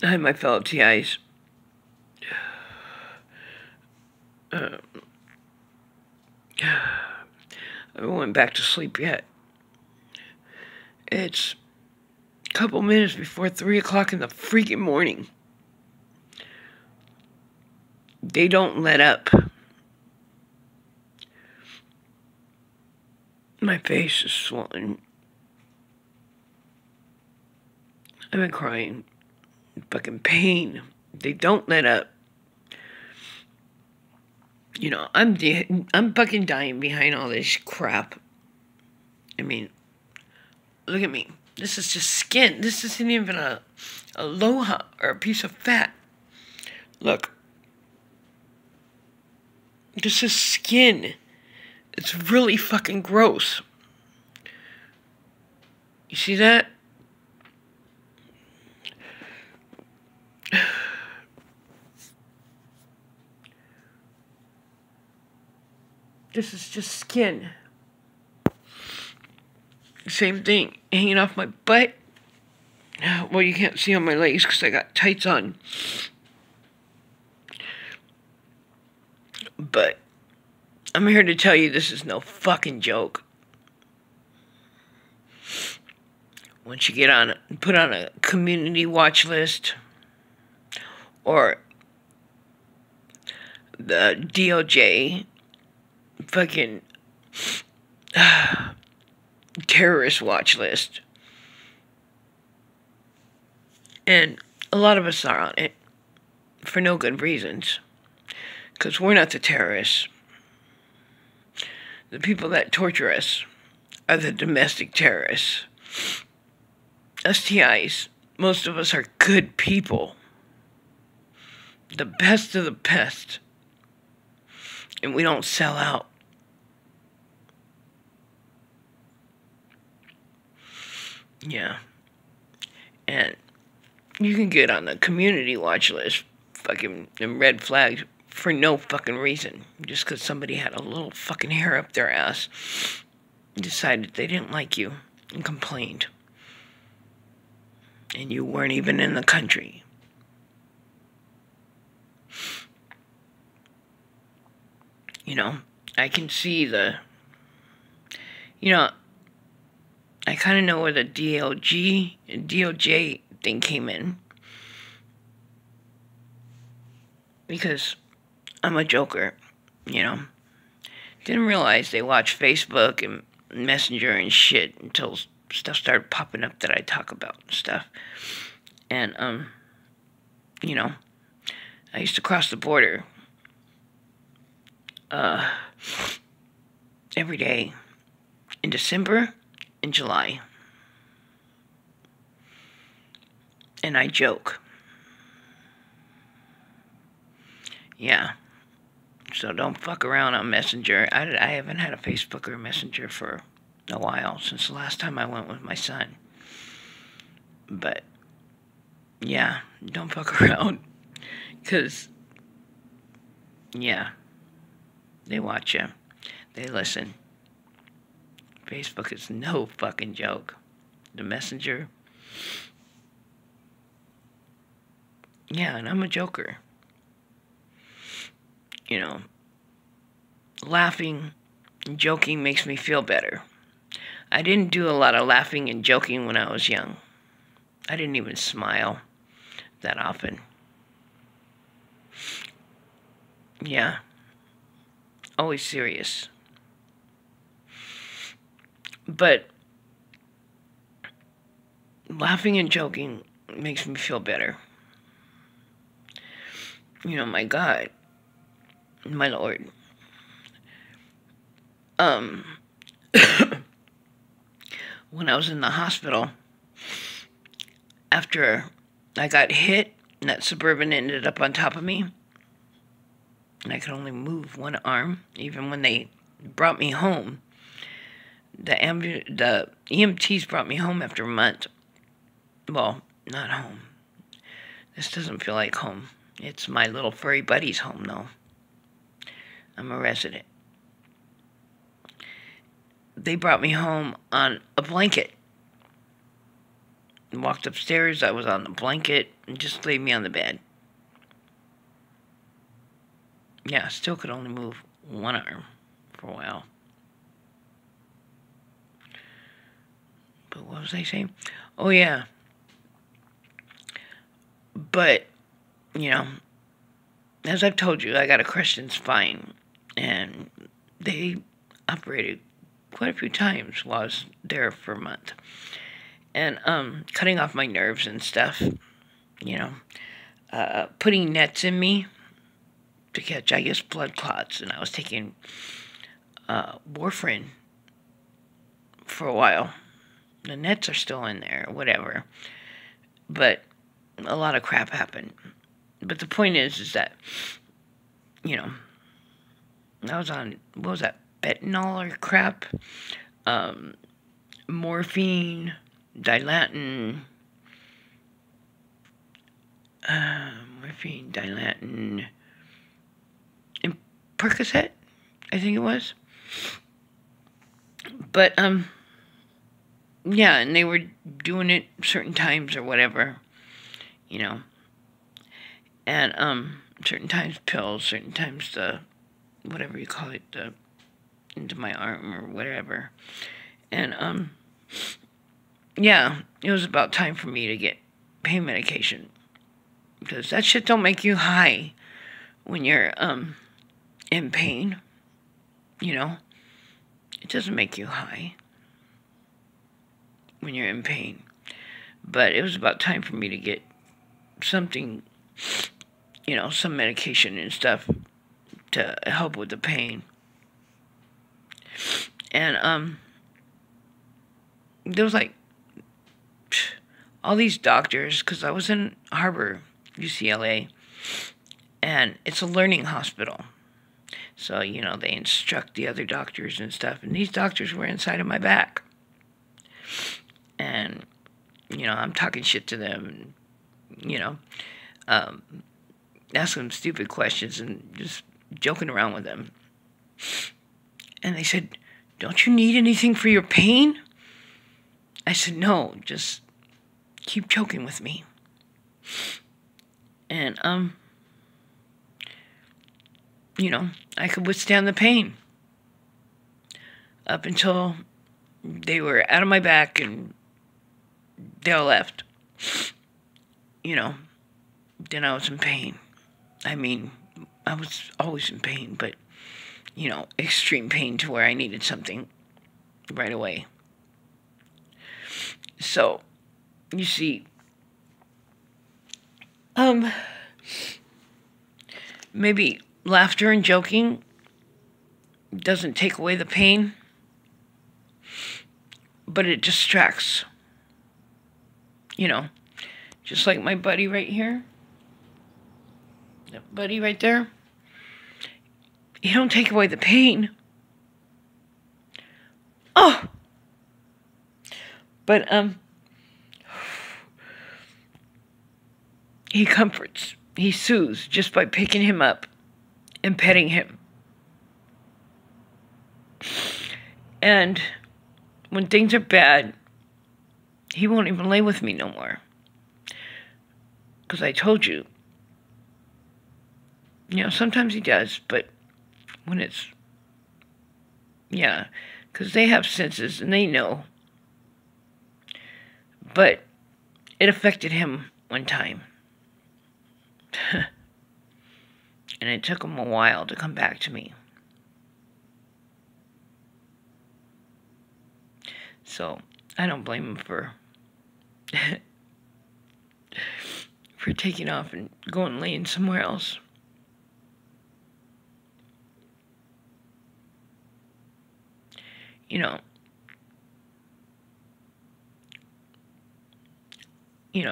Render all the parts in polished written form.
Hi, my fellow TIs. I haven't went back to sleep yet. It's a couple minutes before 3 o'clock in the freaking morning. They don't let up. My face is swollen. I've been crying. Fucking pain. They don't let up. You know, I'm fucking dying behind all this crap. I mean, look at me. This is just skin. This isn't even a aloha or a piece of fat. Look. This is skin. It's really fucking gross. You see that? This is just skin. Same thing, hanging off my butt. Well, you can't see on my legs because I got tights on. But I'm here to tell you this is no fucking joke. Once you get on, put on a community watch list or the DOJ fucking terrorist watch list. And a lot of us are on it for no good reasons. Because we're not the terrorists. The people that torture us are the domestic terrorists. STIs, most of us are good people. The best of the best. And we don't sell out. Yeah. And you can get on the community watch list, fucking red flags, for no fucking reason. Just because somebody had a little fucking hair up their ass, decided they didn't like you, and complained. And you weren't even in the country. You know, I can see the... You know, I kind of know where the DOJ thing came in. Because I'm a joker, you know. Didn't realize they watch Facebook and Messenger and shit until stuff started popping up that I talk about and stuff. And, you know, I used to cross the border every day in December and July. And I joke. Yeah. So don't fuck around on Messenger. I haven't had a Facebook or Messenger for a while, since the last time I went with my son. But, yeah, don't fuck around. Because, yeah, they watch you. They listen. Facebook is no fucking joke. The Messenger. Yeah, and I'm a joker. You know, laughing and joking makes me feel better. I didn't do a lot of laughing and joking when I was young. I didn't even smile that often. Yeah. Always serious. But laughing and joking makes me feel better. You know, my God. My Lord. When I was in the hospital, after I got hit and that Suburban ended up on top of me, and I could only move one arm, even when they brought me home, the EMTs brought me home after a month. Well, not home. This doesn't feel like home. It's my little furry buddy's home, though. I'm a resident. They brought me home on a blanket. Walked upstairs. I was on the blanket and just laid me on the bed. Yeah, still could only move one arm for a while. But what was I saying? Oh, yeah. But, you know, as I've told you, I got a Christian spine. And they operated quite a few times while I was there for a month. And cutting off my nerves and stuff, you know, putting nets in me to catch, I guess, blood clots. And I was taking warfarin for a while. The nets are still in there, or whatever. But a lot of crap happened. But the point is that, you know, I was on, what was that, fentanyl or crap? Morphine, Dilantin, and Percocet, I think it was. But, yeah, and they were doing it certain times or whatever, you know. And, certain times pills, certain times the, whatever you call it, the, into my arm or whatever. And, yeah, it was about time for me to get pain medication. Because that shit don't make you high when you're, in pain. You know? It doesn't make you high when you're in pain. But it was about time for me to get something, you know, some medication and stuff to help with the pain. And, there was like all these doctors, because I was in Harbor, UCLA, and it's a learning hospital. So, you know, they instruct the other doctors and stuff, and these doctors were inside of my back. And, you know, I'm talking shit to them, and, you know, asking them stupid questions and just joking around with them. And they said, "Don't you need anything for your pain?" I said, "No, just keep joking with me." And, you know, I could withstand the pain up until they were out of my back and they all left. You know, then I was in pain. I mean, I was always in pain, but, you know, extreme pain to where I needed something right away. So, you see, maybe laughter and joking doesn't take away the pain, but it distracts. You know, just like my buddy right here, that buddy right there, you don't take away the pain. Oh! But, he comforts, he soothes just by picking him up and petting him. And when things are bad, he won't even lay with me no more. Because I told you, you know, sometimes he does, but when it's, yeah, because they have senses and they know. But it affected him one time. And it took him a while to come back to me. So, I don't blame him for for taking off and going laying somewhere else. You know,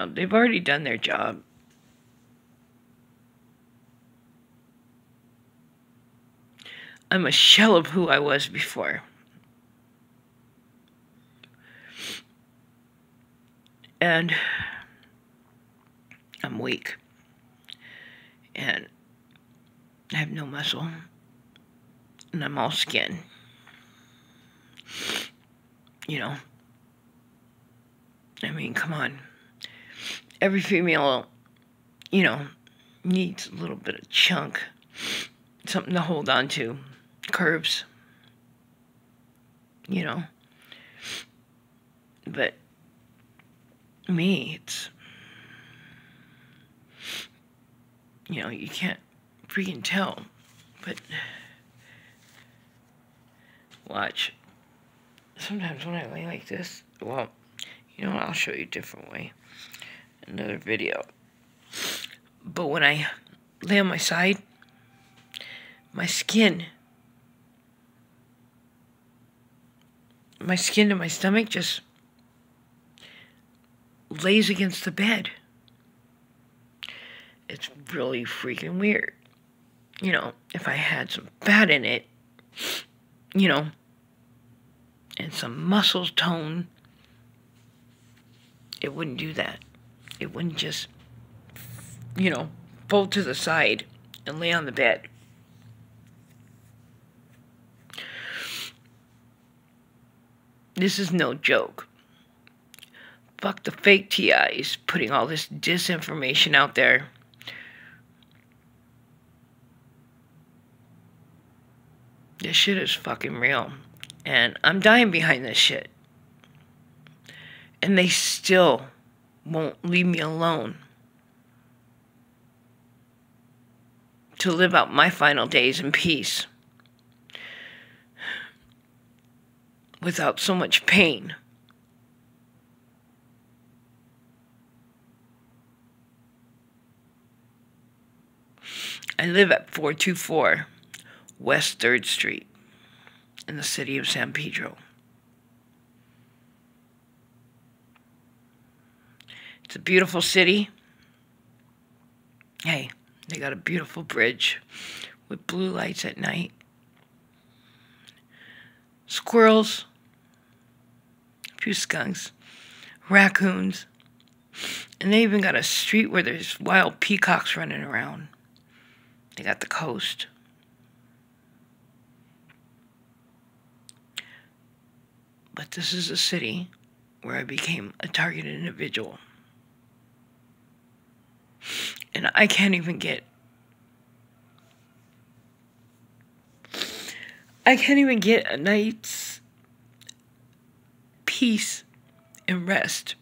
they've already done their job. I'm a shell of who I was before. And I'm weak. And I have no muscle. And I'm all skin. You know? I mean, come on. every female, you know, needs a little bit of chunk, something to hold on to, curves, you know. But me, it's, you know, you can't freaking tell. But watch. Sometimes when I lay like this, well, you know what, I'll show you a different way. Another video. But when I lay on my side, my skin to my stomach just lays against the bed. It's really freaking weird. You know, if I had some fat in it, you know, and some muscles tone, it wouldn't do that. It wouldn't just, you know, fold to the side and lay on the bed. This is no joke. Fuck the fake TIs putting all this disinformation out there. This shit is fucking real. And I'm dying behind this shit. And they still won't leave me alone to live out my final days in peace without so much pain. I live at 424 West 3rd Street in the city of San Pedro. It's a beautiful city. Hey, they got a beautiful bridge with blue lights at night. Squirrels, a few skunks, raccoons, and they even got a street where there's wild peacocks running around. They got the coast. But this is a city where I became a targeted individual. And I can't even get a night's peace and rest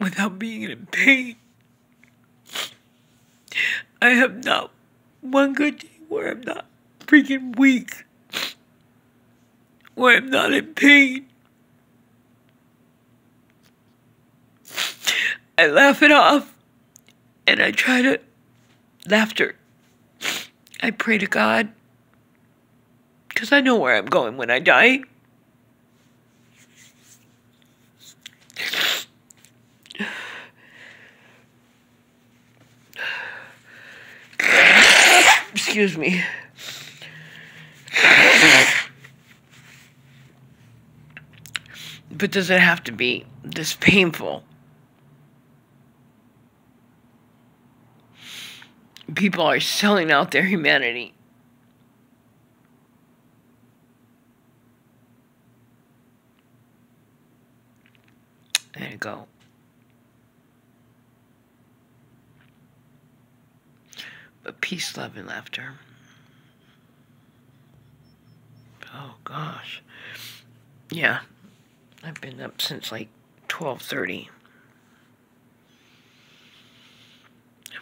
without being in pain. I have not one good day where I'm not freaking weak, where I'm not in pain. I laugh it off, and I try to laughter. I pray to God, because I know where I'm going when I die. Excuse me. But does it have to be this painful? People are selling out their humanity. There you go. But peace, love, and laughter. Oh, gosh. Yeah. I've been up since like 12:30.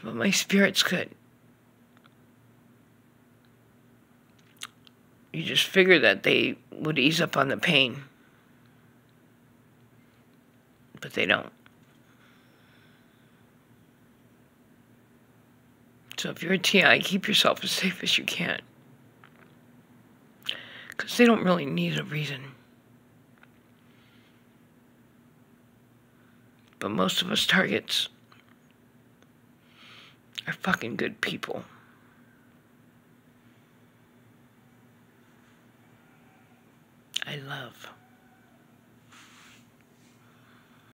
But my spirit's good. You just figure that they would ease up on the pain. But they don't. So if you're a TI, keep yourself as safe as you can. Because they don't really need a reason. But most of us targets are fucking good people. I love